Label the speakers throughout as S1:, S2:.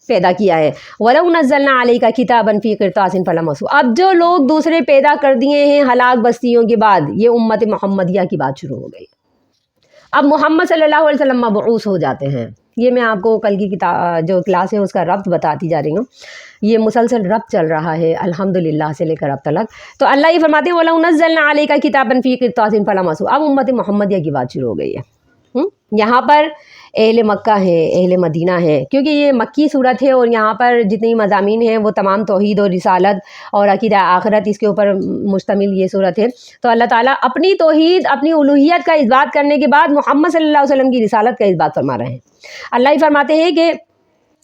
S1: پیدا کیا ہے. وَلَوْ نَزَّلْنَا عَلَيْكَ كِتَابًا فِي قِرْطَاسٍ فَلَمَسُوهُ. اب جو لوگ دوسرے پیدا کر دیے ہیں ہلاک بستیوں کے بعد، یہ امت محمدیہ کی بات شروع ہو گئی. اب محمد صلی اللہ علیہ وسلم مبعوث ہو جاتے ہیں. یہ میں آپ کو کل کی کتاب جو کلاس ہے اس کا ربط بتاتی جا رہی ہوں. یہ مسلسل ربط چل رہا ہے الحمدللہ سے لے کر اب تک. تو اللہ یہ فرماتے ہیں وَلَوْ نَزَّلْنَا عَلَيْكَ كِتَابًا فِي قِرْطَاسٍ فَلَمَسُوهُ. اب امت محمدیہ کی بات شروع ہو گئی ہے. یہاں پر اہل مکہ ہیں، اہل مدینہ ہیں، کیونکہ یہ مکی صورت ہے اور یہاں پر جتنی مضامین ہیں وہ تمام توحید اور رسالت اور عقیدہ آخرت اس کے اوپر مشتمل یہ صورت ہے. تو اللہ تعالیٰ اپنی توحید، اپنی الوہیت کا اس بات کرنے کے بعد محمد صلی اللہ علیہ وسلم کی رسالت کا اس بات فرما رہے ہیں. اللہ ہی فرماتے ہیں کہ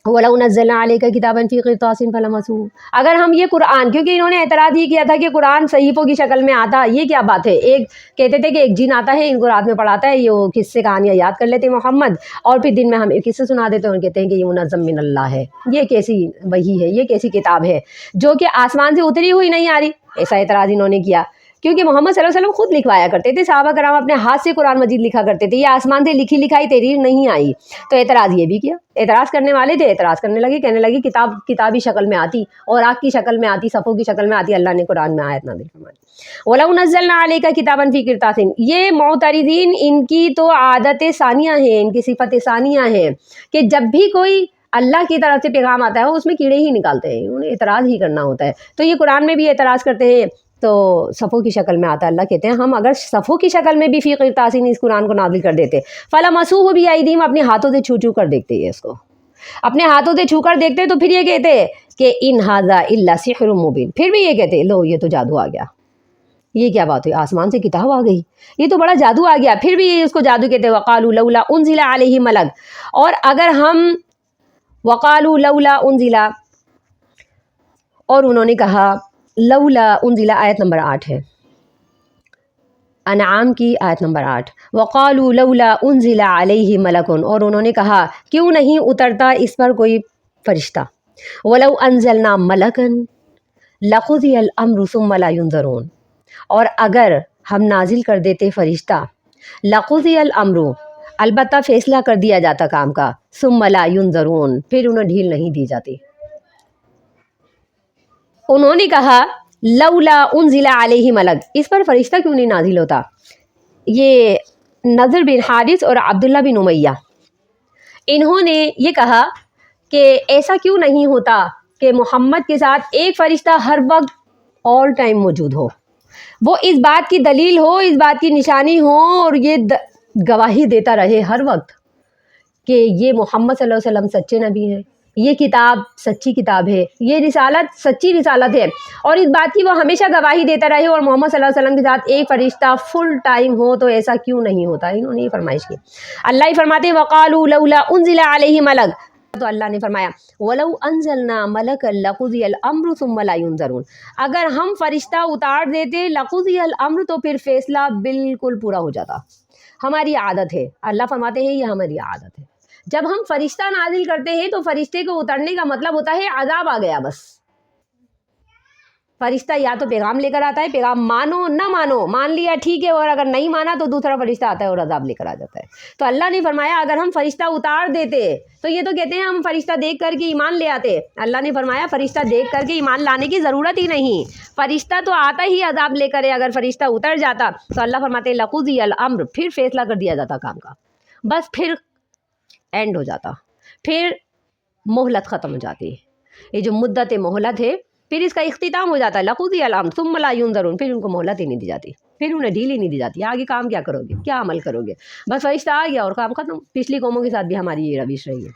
S1: وَلَوْ نَزَّلْنَا عَلَيْكَ كِتَابًا فِي قِرْطَاسٍ فَلَمَسُوهُ. اگر ہم یہ قرآن، کیونکہ انہوں نے اعتراض یہ کیا تھا کہ قرآن صحیفوں کی شکل میں آتا، یہ کیا بات ہے؟ ایک کہتے تھے کہ ایک جن آتا ہے ان کو رات میں پڑھاتا ہے، یہ قصے کہانیاں یاد کر لیتے محمد، اور پھر دن میں ہم ایک قصے سنا دیتے ہیں. اور کہتے ہیں کہ یہ منظم من اللہ ہے. یہ کیسی وحی ہے، یہ کیسی کتاب ہے جو کہ آسمان سے اتری ہوئی نہیں آ رہی؟ ایسا اعتراض انہوں نے کیا. کیونکہ محمد صلی اللہ علیہ وسلم خود لکھوایا کرتے تھے، صحابہ کرام اپنے ہاتھ سے قرآن مجید لکھا کرتے تھے، یہ آسمان سے لکھی لکھائی تحریر نہیں آئی. تو اعتراض یہ بھی کیا. اعتراض کرنے والے تھے، اعتراض کرنے لگے، کہنے لگے کتابی شکل میں آتی اور آگ کی شکل میں آتی، صفوں کی شکل میں آتی. اللہ نے قرآن میں آیت نازل فرمائی وَلَوْ نَزَّلْنَا عَلَيْكَ كِتَابًا فِي قِرْطَاسٍ. یہ معترضین ان کی تو عادت ثانیہ ہیں، ان کی صفت ثانیہ ہیں کہ جب بھی کوئی اللہ کی طرف سے پیغام آتا ہے اس میں کیڑے ہی نکالتے ہیں، انہیں اعتراض ہی کرنا ہوتا ہے. تو یہ قرآن میں بھی اعتراض کرتے ہیں تو صفوں کی شکل میں آتا ہے. اللہ کہتے ہیں ہم اگر صفوں کی شکل میں بھی فی قرطاس اس قرآن کو نازل کر دیتے، فَلَمَسُوهُ بِأَيْدِيهِمْ، اپنے ہاتھوں سے چھو چھو کر دیکھتے ہیں، اس کو اپنے ہاتھوں سے چھو کر دیکھتے تو پھر یہ کہتے کہ ان ھذا الا سحر مبین. پھر بھی یہ کہتے لو یہ تو جادو آ گیا. یہ کیا بات ہے؟ آسمان سے کتاب آ گئی، یہ تو بڑا جادو آ گیا. پھر بھی یہ اس کو جادو کہتے. وقالوا لولا انزل علیہ ملک. اور اگر ہم وقالوا لولا انزل، اور انہوں نے کہا لولا انزل، آیت نمبر 8 ہے، انعام کی آیت نمبر 8. وقالوا لولا انزل علیہ ملک، اور انہوں نے کہا کیوں نہیں اترتا اس پر کوئی فرشتہ. ولو انزلنا ملکا لقضی الامر ثم لا ينظرون. اور اگر ہم نازل کر دیتے فرشتہ، لقضی الامر، البتہ فیصلہ کر دیا جاتا کام کا، ثم لا ينظرون، پھر انہیں ڈھیل نہیں دی جاتی. انہوں نے کہا لولا انزل علیہ ملک، اس پر فرشتہ کیوں نہیں نازل ہوتا. یہ نضر بن حارث اور عبداللہ بن امیہ، انہوں نے یہ کہا کہ ایسا کیوں نہیں ہوتا کہ محمد کے ساتھ ایک فرشتہ ہر وقت آل ٹائم موجود ہو، وہ اس بات کی دلیل ہو، اس بات کی نشانی ہو، اور یہ گواہی دیتا رہے ہر وقت کہ یہ محمد صلی اللہ علیہ وسلم سچے نبی ہیں، یہ کتاب سچی کتاب ہے، یہ رسالت سچی رسالت ہے، اور اس بات کی وہ ہمیشہ گواہی دیتا رہے، اور محمد صلی اللہ علیہ وسلم کے ساتھ ایک فرشتہ فل ٹائم ہو تو ایسا کیوں نہیں ہوتا. انہوں نے یہ فرمائش کی. اللہ ہی فرماتے ہیں وقالوا لولا انزل علیہ ملک. تو اللہ نے فرمایا وَلَوْ أَنزَلْنَا مَلَكًا لَقُضِيَ الْأَمْرُ ثُمَّ لَا يُنظَرُونَ. اگر ہم فرشتہ اتار دیتے لَقُضِيَ الْأَمْرُ، تو پھر فیصلہ بالکل پورا ہو جاتا. ہماری عادت ہے، اللہ فرماتے ہیں یہ ہماری عادت ہے، جب ہم فرشتہ نازل کرتے ہیں تو فرشتے کو اترنے کا مطلب ہوتا ہے عذاب آ گیا. بس فرشتہ یا تو پیغام لے کر آتا ہے، پیغام مانو نہ مانو، مان لیا ٹھیک ہے، اور اگر نہیں مانا تو دوسرا فرشتہ آتا ہے اور عذاب لے کر آ جاتا ہے. تو اللہ نے فرمایا اگر ہم فرشتہ اتار دیتے، تو یہ تو کہتے ہیں ہم فرشتہ دیکھ کر کے ایمان لے آتے. اللہ نے فرمایا فرشتہ دیکھ کر کے ایمان لانے کی ضرورت ہی نہیں، فرشتہ تو آتا ہی عذاب لے کر ہے. اگر فرشتہ اتر جاتا تو اللہ فرماتے لقضی الامر، پھر فیصلہ کر دیا جاتا کام کا، بس پھر اینڈ ہو جاتا، پھر مہلت ختم ہو جاتی. یہ جو مدت مہلت ہے پھر اس کا اختتام ہو جاتا ہے. لقضی الامر ثم لا ينظرون، پھر ان کو مہلت ہی نہیں دی جاتی، پھر انہیں ڈھیل ہی نہیں دی جاتی. آگے کام کیا کرو گے، کیا عمل کرو گے، بس فرشتہ آ گیا اور کام ختم. پچھلی قوموں کے ساتھ بھی ہماری یہ روش رہی ہے.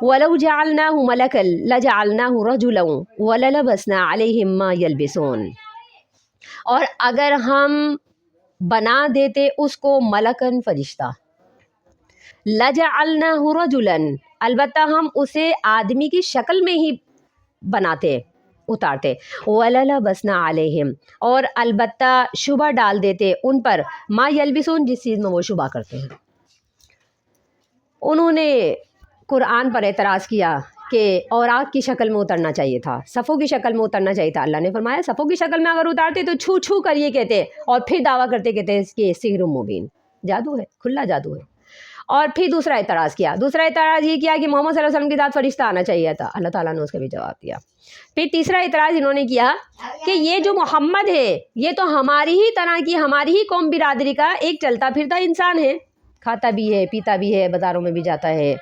S1: وَلَوْ جَعَلْنَاهُ مَلَكًا لَجَعَلْنَاهُ رَجُلًا وَلَلَبَسْنَا عَلَيْهِمْ مَا يَلْبِسُونَ. اور اگر ہم بنا دیتے اس کو ملکن، فرشتہ، لَجَعَلْنَاهُ رَجُلًا، البتہ ہم اسے آدمی کی شکل میں ہی بناتے، اتارتے. وَلَلَبَسْنَا عَلَيْهِمْ، اور البتہ شبہ ڈال دیتے ان پر، ما یلبسون، جس چیز میں وہ شبہ کرتے ہیں. انہوں نے قرآن پر اعتراض کیا کہ اور آگ کی شکل میں اترنا چاہیے تھا، صفوں کی شکل میں اترنا چاہیے تھا. اللہ نے فرمایا صفوں کی شکل میں اگر اتارتے تو چھو چھو کر یہ کہتے، اور پھر دعویٰ کرتے کہتے کہ سحر مبین، جادو ہے، کھلا جادو ہے. اور پھر دوسرا اعتراض کیا، دوسرا اعتراض یہ کیا کہ محمد صلی اللہ علیہ وسلم کے ساتھ فرشتہ آنا چاہیے تھا، اللہ تعالیٰ نے اس کا بھی جواب دیا۔ پھر تیسرا اعتراض انہوں نے کیا کہ یہ جو محمد ہے یہ تو ہماری ہی طرح کی، ہماری ہی قوم برادری کا ایک چلتا پھرتا انسان ہے، کھاتا بھی ہے، پیتا بھی ہے، بازاروں میں بھی جاتا ہے،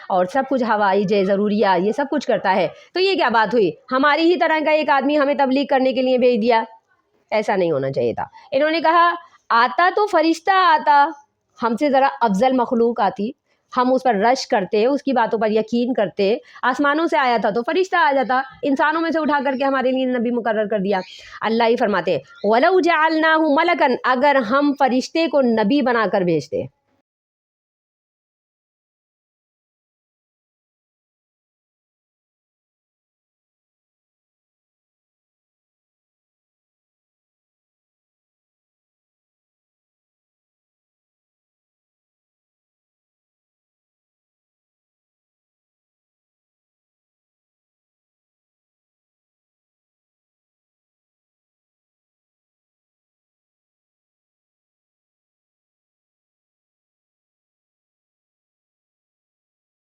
S1: اور سب کچھ ہوائی جے ضروریات یہ سب کچھ کرتا ہے، تو یہ کیا بات ہوئی، ہماری ہی طرح کا ایک آدمی ہمیں تبلیغ کرنے کے لیے بھیج دیا، ایسا نہیں ہونا چاہیے تھا۔ انہوں نے کہا آتا تو فرشتہ آتا، ہم سے ذرا افضل مخلوق آتی، ہم اس پر رش کرتے، اس کی باتوں پر یقین کرتے، آسمانوں سے آیا تھا تو فرشتہ آ جاتا، انسانوں میں سے اٹھا کر کے ہمارے لیے نبی مقرر کر دیا۔ اللہ ہی فرماتے وَلَوْ جَعَلْنَاهُ مَلَكًا، اگر ہم فرشتے کو نبی بنا کر بھیجتے،